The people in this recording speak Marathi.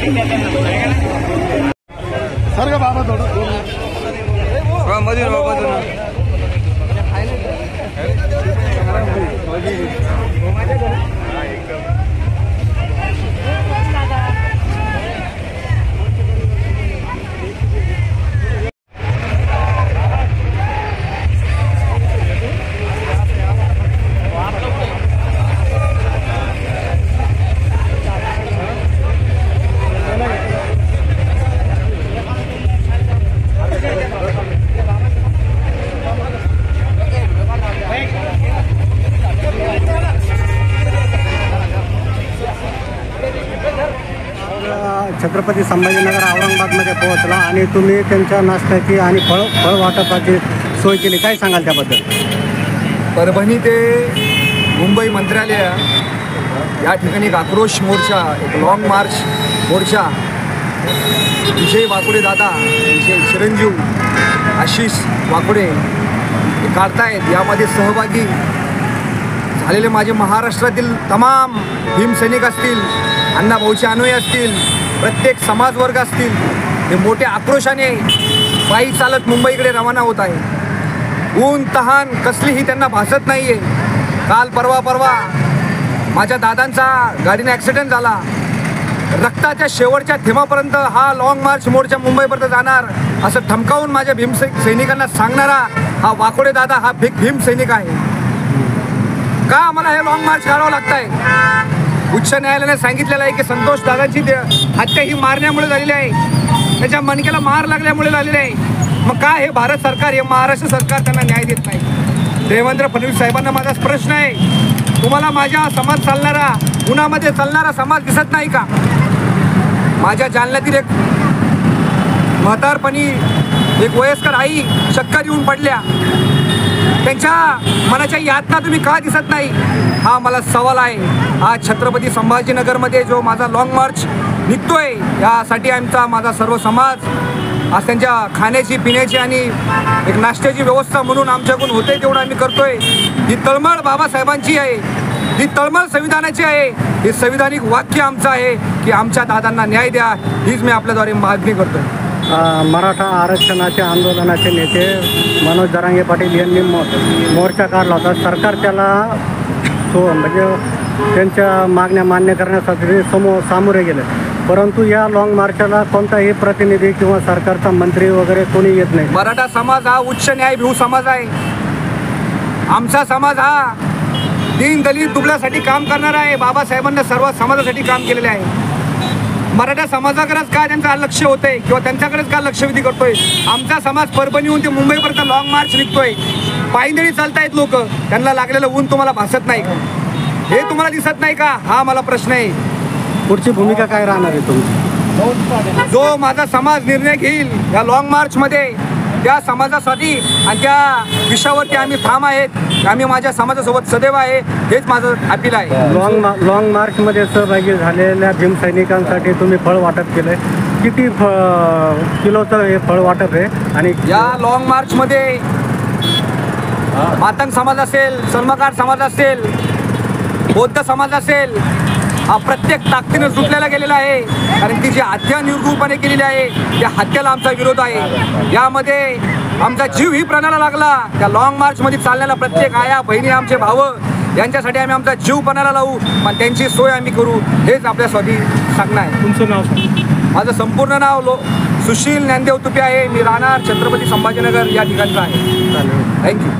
सर का बाबा थोडं छत्रपती संभाजीनगर औरंगाबादमध्ये पोहोचला आणि तुम्ही त्यांच्या नाश्त्याची आणि फळ वाटपाची सोय केली, काय सांगाल त्याबद्दल? परभणी ते मुंबई मंत्रालय या ठिकाणी एक आक्रोश मोर्चा, एक लॉंग मार्च मोर्चा विजय वाकुडे दादा यांचे चिरंजीव आशिष वाकुडे हे काढतायत। यामध्ये सहभागी झालेले माझे महाराष्ट्रातील तमाम भीमसैनिक असतील, अण्णाभाऊचे अनुयायी असतील, प्रत्येक समाजवर्ग असतील, हे मोठ्या आक्रोशाने पायी चालत मुंबईकडे रवाना होत आहे। ऊन तहान कसलीही त्यांना भासत नाही आहे। काल परवा माझ्या दादांचा गाडीने ॲक्सिडेंट झाला। रक्ताच्या शेवटच्या थेंबापर्यंत हा लॉंग मार्च मोर्चा मुंबईपर्यंत जाणार असं ठमकावून माझ्या सैनिकांना सांगणारा हा वाकोडे दादा हा भीमसैनिक आहे। का आम्हाला हे लॉंग मार्च करावं लागतं आहे? उच्च न्यायालयाने सांगितलेलं आहे की संतोष दादांची हत्या ही मारण्यामुळे झालेली आहे, त्याच्या मणक्याला मार लागल्यामुळे झालेली आहे। मग का हे भारत सरकार, हे महाराष्ट्र सरकार त्यांना न्याय देत नाही? देवेंद्र फडणवीस साहेबांना माझा प्रश्न आहे, तुम्हाला माझ्या समाज चालणारा, उन्हामध्ये चालणारा समाज दिसत नाही का? माझ्या जालन्यातील एक म्हातारपणी एक वयस्कर आई चक्कर येऊन पडल्या, त्यांच्या मनाच्या यातना तुम्ही का दिसत नाही? हा मला सवाल आहे। आज छत्रपती संभाजीनगरमध्ये जो माझा लॉंग मार्च निघतोय, यासाठी माझा सर्व समाज आज त्यांच्या खाण्याची पिण्याची आणि एक नाश्त्याची व्यवस्था म्हणून आमच्याकडून होते तेवढं आम्ही करतोय। ही तळमळ बाबासाहेबांची आहे, ही तळमळ संविधानाची आहे, हे संविधानिक वाक्य आमचं आहे की आमच्या दादांना न्याय द्या, हीच मी आपल्याद्वारे मागणी करतोय। मराठा आरक्षणाचे आंदोलनाचे नेते मनोज जरांगे पाटील यांनी मोर्चा काढला होता। सरकार त्याला म्हणजे त्यांच्या मागण्या मान्य करण्यासाठी सामोरे गेले, परंतु या लॉंग मार्चला कोणताही प्रतिनिधी किंवा सरकारचा मंत्री वगैरे कोणी येत नाही। मराठा समाज हा उच्च न्यायभीव समाज आहे। आमचा समाज हा दीन दलित दुबळ्यासाठी काम करणारा आहे। बाबासाहेबांना सर्व समाजासाठी काम केलेले आहे। मराठा समाजाकडेच का त्यांचं लक्ष होतंय किंवा त्यांच्याकडेच का लक्षवेधी करतोय? आमचा समाज परभणीहून ते मुंबईपर्यंत लॉंग मार्च निघतोय, पायदळी चालतायत लोक, त्यांना लागलेलं ऊन तुम्हाला भासत नाही का? हे तुम्हाला दिसत नाही का? हा मला प्रश्न आहे। पुढची भूमिका काय राहणार आहे तुमची? जो माझा समाज निर्णय घेईल या लॉंग मार्चमध्ये, त्या समाजासाठी आणि त्या विषयावरती आम्ही ठाम आहेत। आम्ही माझ्या समाजासोबत सदैव आहे, हेच माझं अपील आहे। लॉंग मार्चमध्ये सहभागी झालेल्या भीमसैनिकांसाठी तुम्ही फळ वाटप केलंय, किती किलोचं हे फळ वाटप आहे? आणि या लॉंग मार्चमध्ये मातंग समाज असेल, सन्मकार समाज असेल, बौद्ध समाज असेल, हा प्रत्येक ताकदीनं जुटलेला गेलेला आहे। कारण ती जी हत्या निर्घृणपणे केलेली आहे, त्या हत्येला आमचा विरोध आहे। यामध्ये आमचा जीव ही प्राणाला लागला। त्या लॉंग मार्चमध्ये चाललेला प्रत्येक आया बहिणी, आमचे भाव, यांच्यासाठी आम्ही आमचा जीव पणाला लावू, पण त्यांची सोय आम्ही करू, हेच आपल्यासाठी सांगणं आहे। तुमचं नाव सांगा? माझं संपूर्ण नाव सुशील ज्ञानदेव तुपे आहे। मी राहणार छत्रपती संभाजीनगर या ठिकाणचं आहे। थँक्यू।